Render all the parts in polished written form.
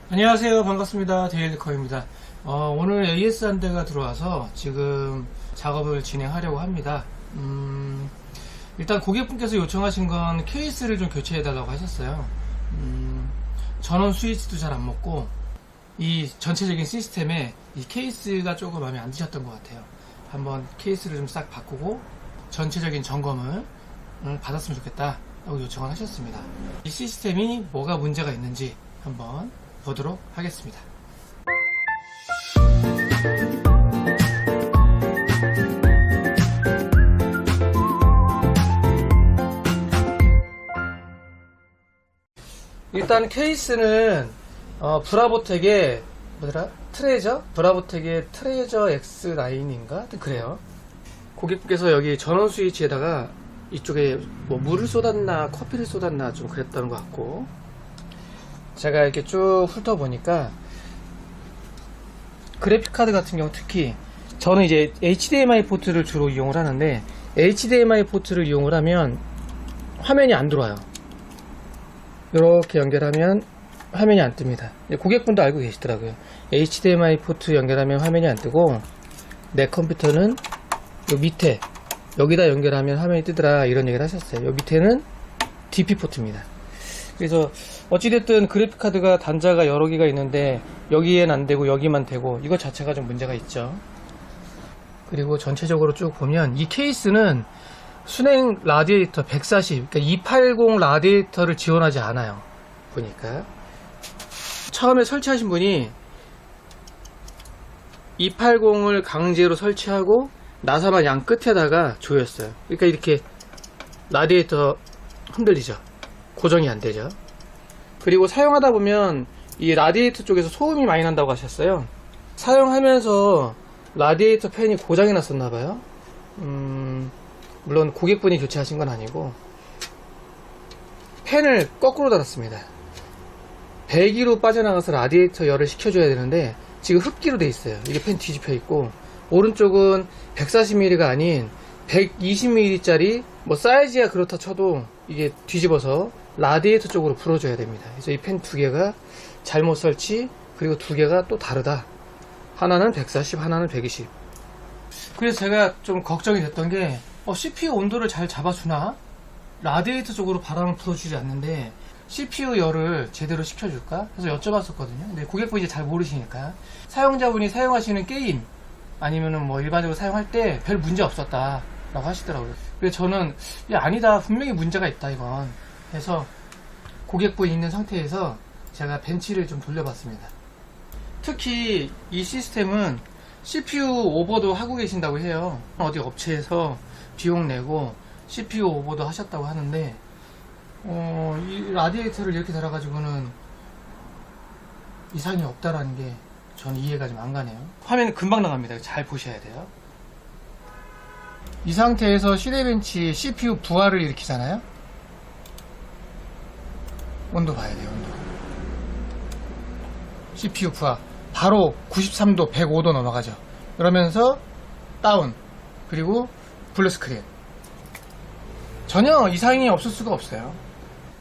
안녕하세요. 반갑습니다. 데일리커입니다. 오늘 AS 한 대가 들어와서 지금 작업을 진행하려고 합니다. 일단 고객분께서 요청하신 건 케이스를 좀 교체해달라고 하셨어요. 전원 스위치도 잘 안 먹고 이 전체적인 시스템에 이 케이스가 조금 마음에 안 드셨던 것 같아요. 한번 케이스를 좀 싹 바꾸고 전체적인 점검을 받았으면 좋겠다 라고 요청을 하셨습니다. 이 시스템이 뭐가 문제가 있는지 한번 보도록 하겠습니다. 일단 케이스는 브라보텍의 뭐더라? 브라보텍의 트레저 X9인가? 하여튼 그래요. 고객분께서 여기 전원 스위치에다가 이쪽에 뭐 물을 쏟았나 커피를 쏟았나 좀 그랬던 것 같고, 제가 이렇게 쭉 훑어보니까 그래픽카드 같은 경우 특히 저는 이제 HDMI 포트를 주로 이용을 하는데, HDMI 포트를 이용을 하면 화면이 안 들어와요. 이렇게 연결하면 화면이 안 뜹니다. 고객분도 알고 계시더라고요. HDMI 포트 연결하면 화면이 안 뜨고, 내 컴퓨터는 요 밑에 여기다 연결하면 화면이 뜨더라 이런 얘기를 하셨어요. 요 밑에는 DP 포트입니다. 그래서 어찌됐든 그래픽카드가 단자가 여러 개가 있는데 여기엔 안 되고 여기만 되고, 이거 자체가 좀 문제가 있죠. 그리고 전체적으로 쭉 보면 이 케이스는 순행 라디에이터 140, 그러니까 280 라디에이터를 지원하지 않아요. 보니까 처음에 설치하신 분이 280을 강제로 설치하고 나사만 양 끝에다가 조였어요. 그러니까 이렇게 라디에이터 흔들리죠. 고정이 안 되죠. 그리고 사용하다 보면 이 라디에이터 쪽에서 소음이 많이 난다고 하셨어요. 사용하면서 라디에이터 팬이 고장이 났었나봐요. 물론 고객분이 교체하신 건 아니고 팬을 거꾸로 달았습니다. 배기로 빠져나가서 라디에이터 열을 식혀줘야 되는데 지금 흡기로 돼 있어요. 이게 팬 뒤집혀 있고, 오른쪽은 140mm가 아닌 120mm 짜리 뭐 사이즈야 그렇다 쳐도 이게 뒤집어서 라디에이터 쪽으로 불어줘야 됩니다. 그래서 이 팬 두 개가 잘못 설치, 그리고 두 개가 또 다르다. 하나는 140, 하나는 120. 그래서 제가 좀 걱정이 됐던 게 CPU 온도를 잘 잡아주나? 라디에이터 쪽으로 바람을 불어주지 않는데 CPU 열을 제대로 식혀줄까? 그래서 여쭤봤었거든요. 근데 고객분이 이제 잘 모르시니까, 사용자분이 사용하시는 게임 아니면은 뭐 일반적으로 사용할 때 별 문제 없었다 라고 하시더라고요. 그래서 저는 아니다, 분명히 문제가 있다 이건 해서 고객분이 있는 상태에서 제가 벤치를 좀 돌려봤습니다. 특히 이 시스템은 CPU 오버도 하고 계신다고 해요. 어디 업체에서 비용 내고 CPU 오버도 하셨다고 하는데, 이 라디에이터를 이렇게 달아가지고는 이상이 없다라는 게 저는 이해가 좀 안 가네요. 화면 금방 나갑니다. 잘 보셔야 돼요. 이 상태에서 시대벤치 CPU 부하를 일으키잖아요. 온도 봐야 돼요. 온도. CPU 부하 바로 93도 105도 넘어가죠. 그러면서 다운, 그리고 블루스크린. 전혀 이상이 없을 수가 없어요.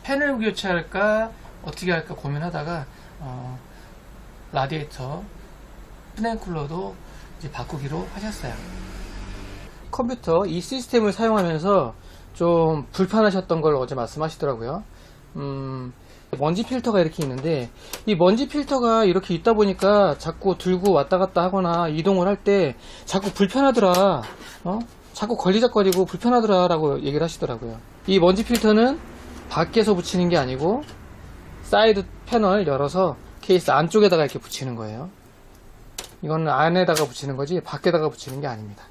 팬을 교체할까 어떻게 할까 고민하다가 라디에이터 순행 쿨러도 이제 바꾸기로 하셨어요. 컴퓨터 이 시스템을 사용하면서 좀 불편하셨던 걸 어제 말씀하시더라고요. 먼지 필터가 이렇게 있는데, 이 먼지 필터가 이렇게 있다 보니까 자꾸 들고 왔다 갔다 하거나 이동을 할 때 자꾸 불편하더라, 자꾸 걸리적거리고 불편하더라 라고 얘기를 하시더라고요. 이 먼지 필터는 밖에서 붙이는 게 아니고 사이드 패널 열어서 케이스 안쪽에다가 이렇게 붙이는 거예요. 이거는 안에다가 붙이는 거지 밖에다가 붙이는 게 아닙니다.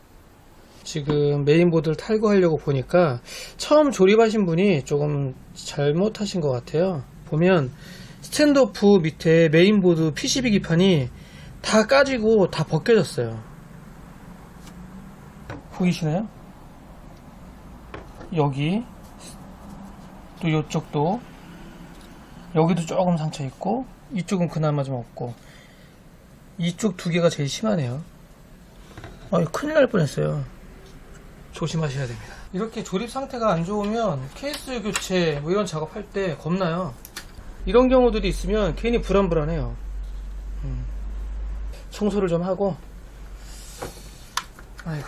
지금 메인보드를 탈거하려고 보니까 처음 조립하신 분이 조금 잘못하신 것 같아요. 보면 스탠드오프 밑에 메인보드 PCB 기판이 다 까지고 다 벗겨졌어요. 보이시나요? 여기 또 이쪽도, 여기도 조금 상처 있고, 이쪽은 그나마 좀 없고, 이쪽 두 개가 제일 심하네요. 큰일 날 뻔했어요. 조심하셔야 됩니다. 이렇게 조립 상태가 안 좋으면 케이스 교체 뭐 이런 작업할 때 겁나요. 이런 경우들이 있으면 괜히 불안해요. 청소를 좀 하고. 아이고.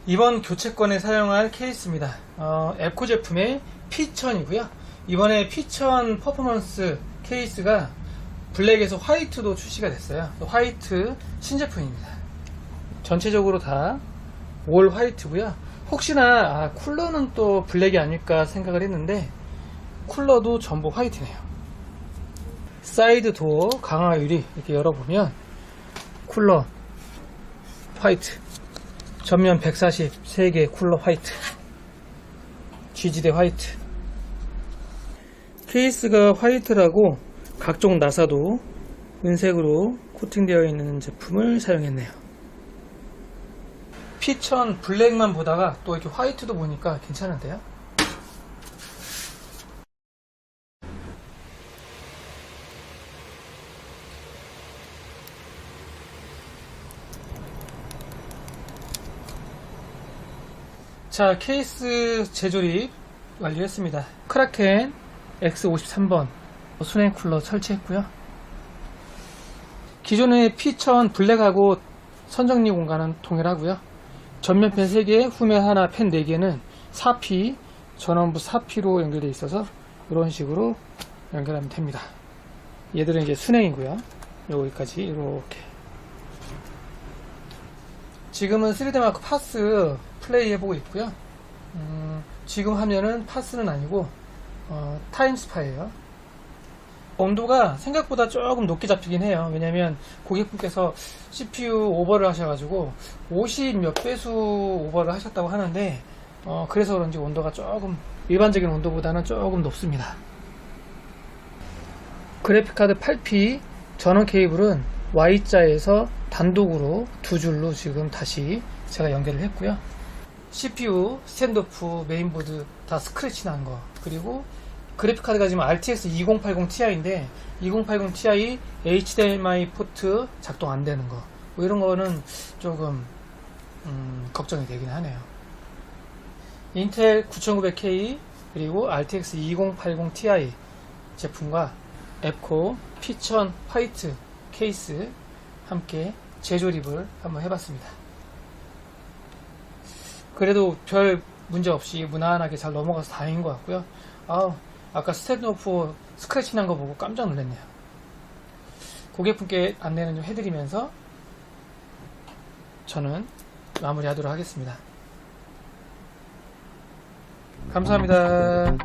이번 교체권에 사용할 케이스입니다. 에코 제품의 P1000이고요. 이번에 P1000 퍼포먼스 케이스가 블랙에서 화이트도 출시가 됐어요. 화이트 신제품입니다. 전체적으로 다 올 화이트고요. 혹시나 쿨러는 또 블랙이 아닐까 생각을 했는데 쿨러도 전부 화이트네요. 사이드 도어 강화 유리 이렇게 열어보면 쿨러 화이트, 전면 143개 쿨러 화이트, GG대 화이트. 케이스가 화이트라고 각종 나사도 은색으로 코팅되어 있는 제품을 사용했네요. P1000 블랙만 보다가 또 이렇게 화이트도 보니까 괜찮은데요. 자, 케이스 재조립 완료했습니다. 크라켄 X53번 순행 쿨러 설치했고요. 기존의 P1000 블랙하고 선정리 공간은 동일하고요. 전면펜 3개, 후면 하나, 펜 4개는 4P, 전원부 4P로 연결되어 있어서 이런 식으로 연결하면 됩니다. 얘들은 이제 순행이고요. 여기까지 이렇게. 지금은 3D 마크 파스 플레이 해보고 있고요. 지금 화면은 파스는 아니고 타임스파예요. 온도가 생각보다 조금 높게 잡히긴 해요. 왜냐면 고객분께서 CPU 오버를 하셔가지고 50 몇 배수 오버를 하셨다고 하는데 그래서 그런지 온도가 조금 일반적인 온도보다는 조금 높습니다. 그래픽카드 8P 전원 케이블은 Y자에서 단독으로 2줄로 지금 다시 제가 연결을 했고요. CPU, 스탠드오프, 메인보드 다 스크래치 난 거, 그리고 그래픽카드가 지금 RTX 2080 Ti인데 2080 Ti HDMI 포트 작동 안 되는 거, 뭐 이런 거는 조금 걱정이 되긴 하네요. 인텔 9900K 그리고 RTX 2080 Ti 제품과 에코 P1000 화이트 케이스 함께 재조립을 한번 해봤습니다. 그래도 별 문제 없이 무난하게 잘 넘어가서 다행인 것 같고요. 아까 스탠드오프 스크래치 난 거 보고 깜짝 놀랐네요. 고객분께 안내는 좀 해드리면서 저는 마무리하도록 하겠습니다. 감사합니다.